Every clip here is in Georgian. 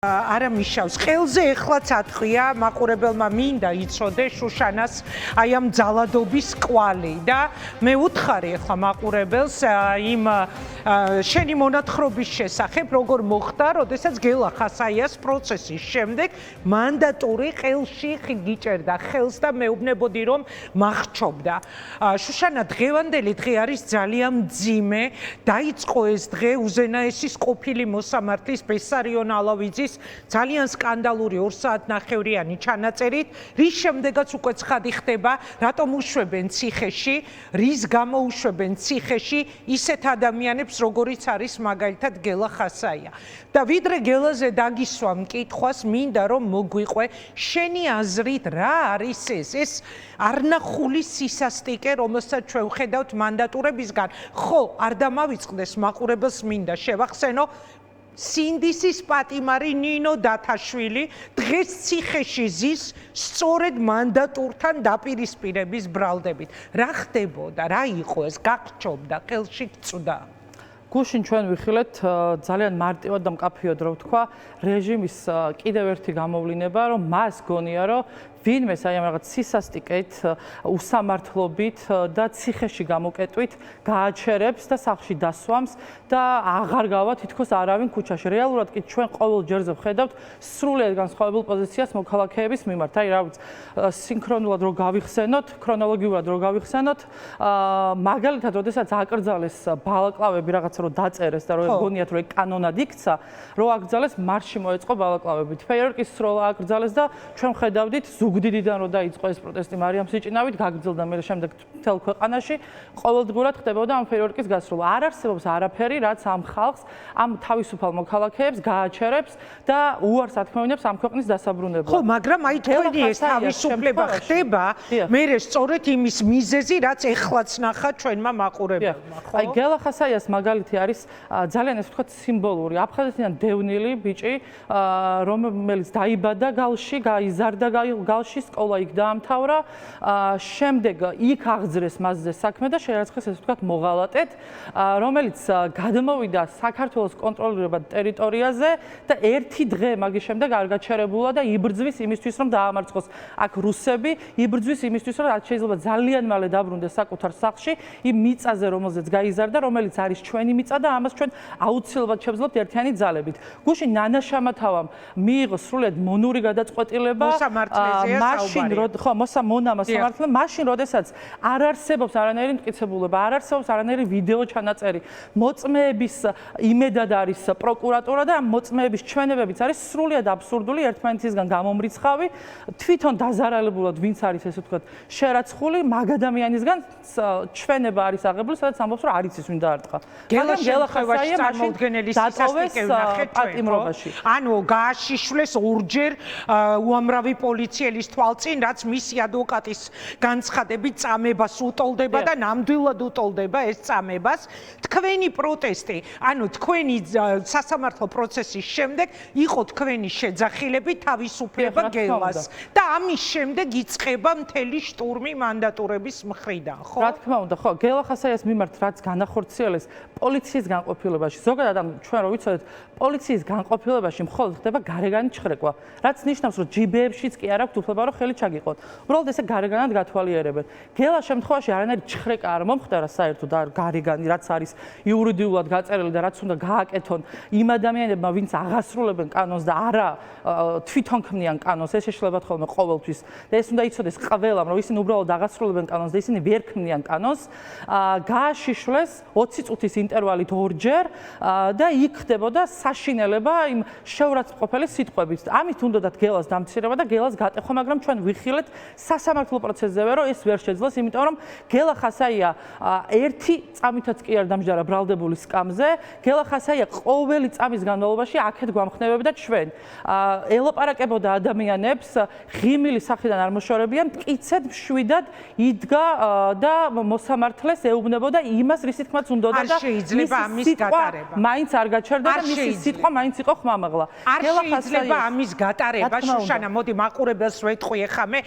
არა მიშავს ხელზე ეხლაც ატყვია მაყურებელმა მინდა იცოდე შუშანას აი ამ ძალადობის კვალი და მე უთხარი ახლა მაყურებელს იმ შენი მონათხრობის შესახებ როგორ მოხდა როდესაც გელა ხასაიას პროცესის შემდეგ მანდატური ხელში გიჭერდა ხელს და მეუბნებოდი რომ მახჩობდა შუშანა დღევანდელი დღე არის ძალიან მძიმე დაიწყო ეს დღე უზენაესის ყოფილი მოსამართლის ბესარიონ ალავიძის ძალიან სკანდალური 2 საათნახევრიანი ჩანაწერით, რის შემდეგაც უკვე ცხადი ხდება, რატომ უშვებენ ციხეში, რის გამო უშვებენ ციხეში ისეთ ადამიანებს, როგორიც არის მაგალითად გელა ხასაია. და ვიდრე გელაზე დაგისვა მკითხვას, მინდა რომ მოგვიყვე, შენი აზრით რა არის ეს არნახული სისასტიკე, რომელსაც ჩვენ ვხედავთ მანდატურებისგან, ხო, არ დამავიწყდეს მაყურებელს მინდა შევახსენო სინდისის პატიმარი ნინო დათაშვილი დღეს ციხეში ზის სწორედ მანდატურთან დაპირისპირების ბრალდებით. რა ხდებოდა, რა იყო ეს, გაგჭობდა, ხელში გწვდა? გუშინ ჩვენ ვიხილეთ ძალიან მარტივად და მკაფიოდ რო ვთქვა რეჟიმის კიდევ ერთი გამოვლინება, რომ მას გონია, რომ ვინმე აი ამ რაღაც სისასტიკეთ, უსამართლობით და ციხეში გამოკეტვით გააჩერებს და სახლში დასვამს და აღარ გავა თითქოს არავინ ქუჩაში. რეალურად კი ჩვენ ყოველ ჯერზე ვხედავთ სრულიად განსხვავებულ პოზიციას მოქალაქეების მიმართ. აი რა ვიცი, სინქრონულად რო გავიხსენოთ, ქრონოლოგიურად რო გავიხსენოთ, მაგალითად, როდესაც აკრძალეს ბალაკლავები რაღაცა რო დაწერეს და რო გონიათ რომ კანონად იქცა, რო აკრძალეს მარში მოეწყო ბალაკლავებით. ფეიერკის სროლა აკრძალეს და ჩვენ ხედავდით ზუგდიდიდან რო დაიწყო ეს პროტესტი მარიამ სიჭინავით, გაგრძელდა მე შემდეგ მთელ ქვეყანაში, ყოველდღურად ხდებოდა ამ ფეიერკის გასროლა. არ არსებობს არაფერი, რაც ამ ხალხს, ამ თავისუფალ მოქალაქეებს გააჩერებს და უარს ათქმევინებს ამ ქვეყნის დასაბრუნებლად. ხო, მაგრამ აი თქვენი ეს თავისუფლება ხდება, მე სწორედ იმის მიზეზი, რაც ეხლაც ნახა ჩვენმა მაყურებელმა, ხო? აი გელა ხასაიას მაგალითი არის ძალიან ეს ვთქვათ სიმბოლური. აფხაზეთიდან დევნილი ბიჭი, რომელიც დაიბადა გალში, გაიზარდა გალში, სკოლა იქ დაამთავრა, შემდეგ იქ აღძრეს მასზე საქმე და შეერაცხეს ეს ვთქვათ მოღალატედ, რომელიც გადმოვიდა საქართველოს კონტროლირებად ტერიტორიაზე და ერთი დღე მაგის შემდეგ არ გაჩერებულა და იბრძვის იმისთვის, რომ დაამარცხოს აქ რუსები, იბრძვის იმისთვის, რომ რაც შეიძლება ძალიან მალე დაბრუნდეს საკუთარ სახლში, იმ მიწაზე, რომელზეც გაიზარდა, რომელიც არის ჩვენი მიწა და ამას ჩვენ აუცილებლად შევძლებთ ერთიანი ძალებით. გუშინ ნანა შამათავამ მიიღო სრულიად მონური გადაწყვეტილება მაშინ, როდესაც არ არსებობს არანაირი მტკიცებულება, არ არსებობს არანაირი ვიდეო ჩანაწერი, მოწმეების იმედად არის პროკურატურა და ამ მოწმეების ჩვენებებიც არის სრულიად აბსურდული, ერთმანეთისგან გამომრიცხავი, თვითონ დაზარალებულად ვინც არის ესე ვთქვათ შერაცხული, მაგ ადამიანისგან ჩვენება არის აღებული, სადაც ამბობს რომ არ იცის ვინ დაარტყა. გელა ხასაია წარმოუდგენელი სისასტიკე ვნახეთ პატიმრობაში. ანუ გააშიშვლეს ორჯერ უამრავი პოლიციელის თვალწინ, რაც მისი ადვოკატის განცხადებით წამებას უტოლდება და ნამდვილად უტოლდება ეს წამებას. თქვენი პროტესტი, ანუ თქვენი სასამართლო პროცესის შემდეგ იყო თქვენი შეძახილები თავისუფლება გელას და ამის შემდეგ იწყება მთელი შტურმი მანდატურების მხრიდან, ხო? რა თქმა უნდა, ხო, გელა ხასაიას მიმართ რაც განახორციელეს პოლიციის განყოფილებაში, ზოგადად ჩვენ რო ვიცოდეთ, პოლიციის განყოფილებაში მხოლოდ ხდება გარეგანი ჩხრეკვა, რაც ნიშნავს, რომ ჯიბეებშიც კი არ აქვთ უფლება, რომ ხელი ჩაგიყოთ. უბრალოდ ესე გარეგანად გათვალიერებენ. გელას შემთხვევაში არანაირი ჩხრეკა არ მომხდარა საერთოდ არ გარეგანი, რაც არის იურიდიულად გაწერილი და რაც უნდა გააკეთონ იმ ადამიანებმა, ვინც აღასრულებენ კანონს და არა თვითონ ქმნიან კანონს, ეს შეშლებათ ხოლმე ყოველთვის. და ეს უნდა იცოდეს ყველამ, რომ ისინი უბრალოდ აღასრულებენ კანონს და ისინი ვერ ქმნიან კანონს. გააშიშვლეს 20 წუთის ინტერვალით ორჯერ და იქ ხდებოდა საშინელება იმ შეურაცხმყოფელი სიტყვებით. ამით უნდათ გელას დამცირება და გელას გატეხვა, მაგრამ ჩვენ ვიხილეთ სასამართლო პროცესზევე, რომ ეს ვერ შეძლეს, იმიტომ რომ გელა ხასაია ერთი წამითაც კი არ დამჯდარა ბრალდებული სკამზე. გელა ხასაია ყოველი წამის განმავლობაში აქეთ გვამხნევებდა ჩვენ. ელაპარაკებოდა ადამიანებს, ღიმილი სახიდან არ მოშორებიან, მტკიცედ მშვიდად იდგა და მოსამართლეს ეუბნებოდა იმას, რის თქმაც უნდოდა და შეიძლება ამის გატარება. მაინც არ გაჩერდა და მისი სიტყვა მაინც იყო ხმამაღლა. არ შეიძლება ამის გატარება, შუშანა, მოდი მაყურებელს ვეთყვი ახლა მე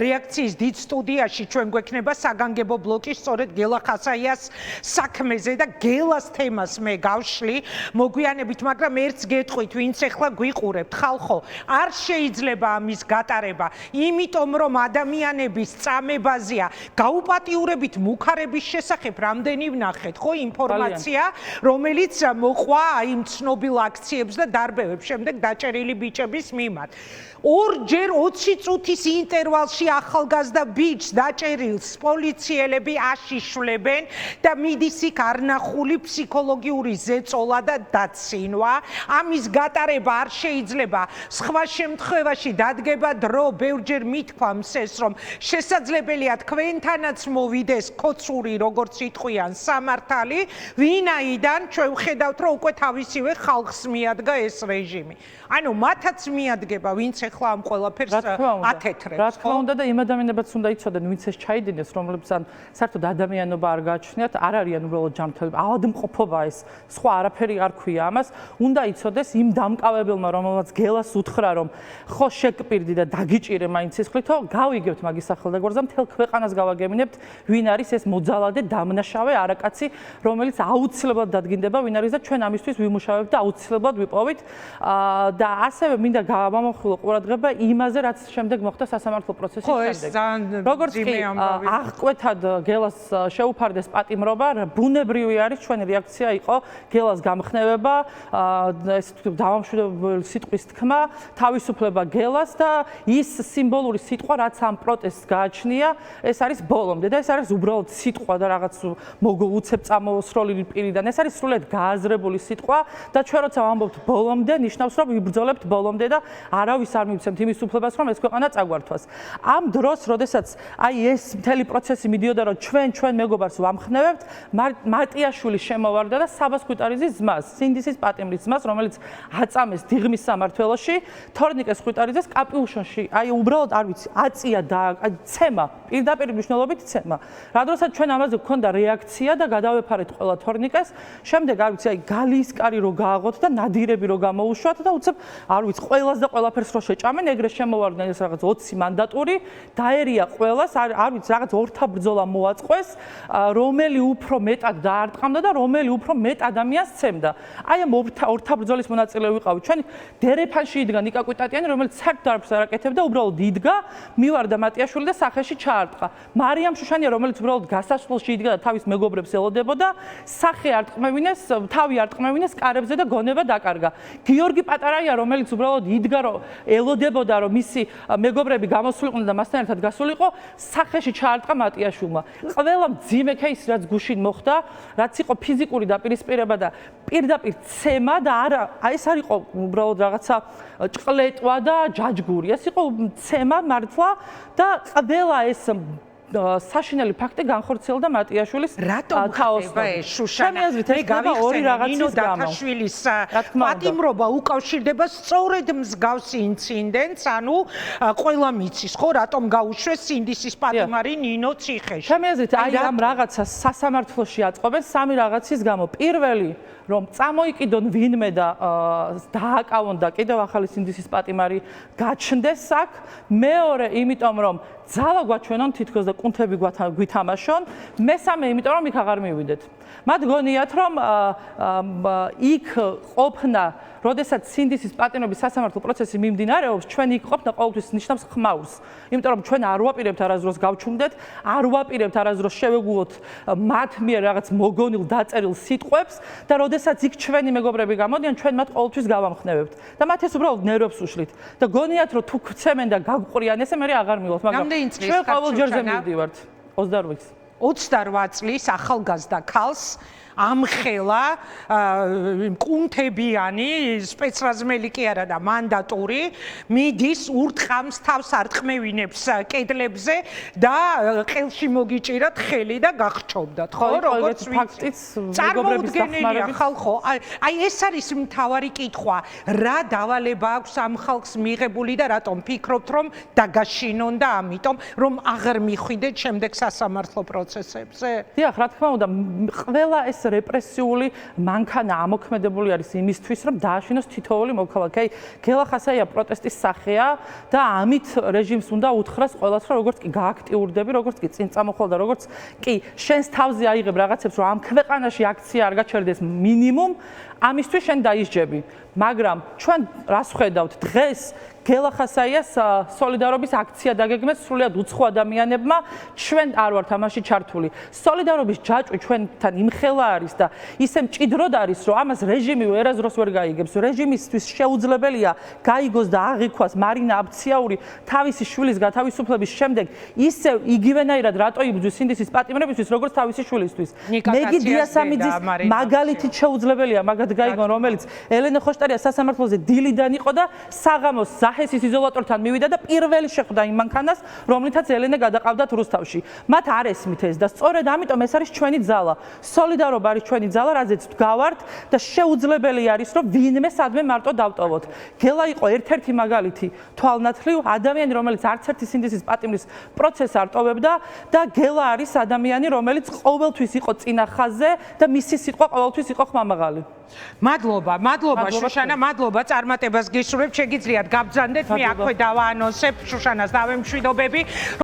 რეაქციის დიდ სტუდიაში ჩვენ გვექნება საგანგებო ბლოკი სწორედ გელა ხასაიას საქმეზე და გელას თემას მე გავშლი მოგვიანებით, მაგრამ ერთს გეტყვით, ვინც ახლა გვიყურებთ, ხალხო, არ შეიძლება ამის გატარება, იმიტომ რომ ადამიანების წამებაზეა გაუპატიურებით მუქარების შესახებ რამდენი ვნახეთ, ხო, ინფორმაცია, რომელიც მოყვა აი იმ ცნობილ აქციებს და დარბევებს, შემდეგ დაჭერილი ბიჭების მიმართ. ორჯერ 20 წუთის ინტერვალში ახალგაზრდა ბიჭს დაჭერილს პოლიციელები აშიშვლებენ და მიდის იქ არნახული ფსიქოლოგიური ზეწოლა და დაცინვა. ამის გატარება არ შეიძლება. სხვა შემთხვევაში დადგება დრო, ბევრჯერ მithქვამს ეს, რომ შესაძლებელია თქვენთანაც მოვიდეს კოცური, როგორც იტყვიან, სამართალი, ვინაიდან ჩვენ ვხედავთ, რომ უკვე თავისივე ხალხს მიადგა ეს რეჟიმი. ანუ მათაც მიადგება, ვინც ახლა ამ ყველაფერს ათეთრებს. რა თქმა უნდა და იმ ადამიანებიც უნდა იცოდნენ, ვინც ეს ჩაიდინეს, რომლებიც ან საერთოდ ადამიანობა არ გააჩნიათ, არ არიან უბრალოდ ჯანმრთელები, ავადმყოფობა ეს, სხვა არაფერი არ ქვია ამას. უნდა იცოდეს იმ დამკავებელმა, რომელმაც გელას უთხრა, რომ ხო შეკპირდი და დაგიჭირე მაინც სისხლითო, გავიგებთ მაგის სახელდაგვარზე, მთელ ქვეყანას გავაგებინებთ, ვინ არის ეს მოძალადე დამნაშავე არაკაცი, რომელიც აუცილებლად დადგინდება, ვინ არის და ჩვენ ამისთვის ვიმუშავებთ და აუცილებლად ვიპოვით. და ასევე მინდა გამომხვილო ყურადღება იმაზე, რაც შემდეგ მოხდა სასამართლო პროცესის შემდეგ. როგორც კი აღკვეთად გელას შეუფარდეს პატიმრობა, ბუნებრივი არის ჩვენი რეაქცია იყო გელას გამხნევება, ეს დავამშვიდობებელი სიტყვის თქმა, თავისუფლება გელას და ის სიმბოლური სიტყვა, რაც ამ პროტესტს გააჩნია, ეს არის ბოლომდე და ეს არის უბრალოდ სიტყვა და რაღაც უცებ წამოსროლილი პირიდან. ეს არის სრულად გააზრებული სიტყვა და ჩვენ როცა ვამბობთ ბოლომდე, ნიშნავს რომ ვიბრძოლებთ ბოლომდე და არავის არ მივცემთ იმის უფლებას, რომ ეს ქვეყანა წაგვართვას. ამ დროს, როდესაც აი ეს მთელი პროცესი მიდიოდა, რომ ჩვენ მეგობარს ვამხნევებთ, მატიაშვილის შემოვარდა და საბას ხვიტარიძის ძმას, სინდისის პატიმრის ძმას, რომელიც აწამეს დიღმის სამმართველოში, თორნიკეს ხვიტარიძეს კაპიუშონში, აი უბრალოდ არ ვიცი, აწია და ცემა, პირდაპირ მნიშვნელობით ცემა. რა დროსაც ჩვენ ამაზე გვქონდა რეაქცია და გადავეფარეთ ყველა თორნიკეს, შემდეგ არ ვიცი, აი გალიისკარი რო გააღოთ და ნადირები რო გამოუშვათ და უცებ არ ვიცი, ყველას და ყველაფერს რო შეჭამენ, ეგრე შემოვარდნენ ეს რაღაც 20 მანდატური, დაერია ყველას, არ ვიცი, რაღაც ორთა ბრძოლა მოაწყვეს, რომელი უფრო მეტად დაარტყამდა და რომელი უფრო მეტ ადამიანს ცემდა. აი ამ ორთა ბრძოლის მონაწილე ვიყავი. ჩვენ დერეფანში იდგა ნიკა კვიტატიანი, რომელიც საერთოდ არაფერს არ აკეთებდა, უბრალოდ იდგა, მივარდა მატიაშვილი და სახეში ჩაარტყა. მარიამ შუშანია, რომელიც უბრალოდ გასასვლელში იდგა და თავის მეგობრებს ელოდებოდა, სახე არტყმევინეს, თავი არტყმევინეს კარებზე და გონება დაკარგა. გიორგი პატარაია, რომელიც უბრალოდ იდგა, რომ ელოდებოდა, რომ მისი მეგობრები გამოსულიყვნენ და მასთან ერთად გასულიყო, სახეში ჩაარტყა მატიაშვილმა. ყველა მძიმე кейსი, რაც გუშინ მოხდა, რაც იყო ფიზიკური დაპირისპირება და პირდაპირ ცემა და არა, ეს არ იყო უბრალოდ რაღაცა ჭყლეტვა და ჯაჯგური, ეს იყო ცემა მართლა და ყველა ეს საშინელი ფაქტი განხორციელდა მატიაშვილის რატომ ხდება ეს შუშანა? მე გავიხსენე ნინო დათაშვილის პატიმრობა უკავშირდება სწორედ მსგავსი ინციდენტს, ანუ ყველა მიცის ხო, რატომ გაუშვეს სინდისის პატიმარი ნინო ციხეში. ჩემი აზრით, აი ამ რაღაცას სასამართლოში აწყობენ სამი რაღაცის გამო. პირველი, რომ წამოიკიდონ ვინმე და დააკავონ და კიდევ ახალი სინდისის პატიმარი გაჩნდეს აქ. მეორე, იმიტომ რომ ძალა გვაჩვენონ თითქოს და კუნთები გვითამაშონ. მესამე, იმიტომ რომ იქ აღარ მივიდეთ. მათ გონიათ, რომ იქ ყოფნა, როდესაც სინდისის პატიმრობის სასამართლო პროცესი მიმდინარეობს, ჩვენ იქ ყოფნა ყოველთვის ნიშნავს ხმაურს. იმიტომ რომ ჩვენ არ ვაპირებთ არასდროს გავჩუმდეთ, არ ვაპირებთ არასდროს შევეგულოთ მათ მიერ რაღაც მოგონილ დაწერილ სიტყვებს და როდესაც იქ ჩვენი მეგობრები გამოდიან, ჩვენ მათ ყოველთვის გავამხნევებთ და მათ ეს უბრალოდ ნერვებს უშლით და გონიათ, რომ თუ გცემენ და გაგყრიან ესე მე აღარ მივალთ, მაგრამ ჩვენ ყოველჯერზე მივდივართ 28 წლის ახალგაზრდა ქალს ამხელა კუნთებიანი სპეცრაზმელი კი არა და მანდატური მიდის ურტყამს თავს არტყმევინებს კედლებზე და ყელში მოგიჭირათ ხელი და გახჩობდათ ხო როგორც ფაქტიც მეგობრების დახმარებით ხალხო აი ეს არის მთავარი კითხვა რა დავალება აქვს ამ ხალხს მიღებული და რატომ ფიქრობთ რომ დაგაშინონ და ამიტომ რომ აღარ მიხვიდეთ შემდეგ სასამართლო პროცესებზე დიახ რა თქმა უნდა ყველა ეს რეპრესიული მანქანა ამოქმედებული არის იმისთვის, რომ დააშინოს თითოეული მოქალაქე. გელა ხასაია პროტესტის სახეა და ამით რეჟიმს უნდა უთხრას ყველას, რომ როგორც კი გააქტიურდები, როგორც კი წინ წამოხვალ და როგორც კი შენს თავზე აიღებ რაღაცებს, რომ ამ ქვეყანაში აქცია არ გაჩერდეს მინიმუმ, ამისთვის შენ დაისჯები. მაგრამ ჩვენ რას ხედავთ დღეს გელა ხასაიას სოლიდარობის აქცია დაგეგმეს სრულიად უცხო ადამიანებმა, ჩვენ არ ვართ ამაში ჩართული. სოლიდარობის ჯაჭვი ჩვენთან იმხელა არის და ისე მჭიდროდ არის, რომ ამას რეჟიმი ვერასდროს ვერ გაიგებს. რეჟიმისთვის შეუძლებელია გაიგოს და აღიქვას მარინა აბციაური თავისი შვილის გათავისუფლების შემდეგ ისევ იგივენაირად რატო იბრძვის სინდისის პატიმრებისთვის, როგორც თავისი შვილისთვის. მეგი დიასამიძის მაგალითით შეუძლებელია მაგათ გაიგონ, რომელიც ელენე ხოშტარია სასამართლოზე დილიდან იყო და საღამოს ჰესის იზოლატორთან მივიდა და პირველი შეხვდა იმ მანქანას, რომლითაც ელენე გადაყავდათ რუსთავში. მათ არ ესმით ეს და სწორედ ამიტომ ეს არის ჩვენი ძალა. სოლიდარობა არის ჩვენი ძალა, რაზეც ვდგავართ და შეუძლებელი არის, რომ ვინმე სადმე მარტო დავტოვოთ. გელა იყო ერთ-ერთი მაგალითი თვალნათლივ ადამიანი, რომელიც არც ერთი სინდისის პატიმრის პროცესს არ ტოვებდა და გელა არის ადამიანი, რომელიც ყოველთვის იყო წინა ხაზზე და მისი სიტყვა ყოველთვის იყო ხმამაღალი. მადლობა შუშანა, მადლობა წარმატებას გისურვებთ, შეგიძლიათ გაბრძანდეთ, მე აქვე დავაანონსებ შუშანას დავემშვიდობები.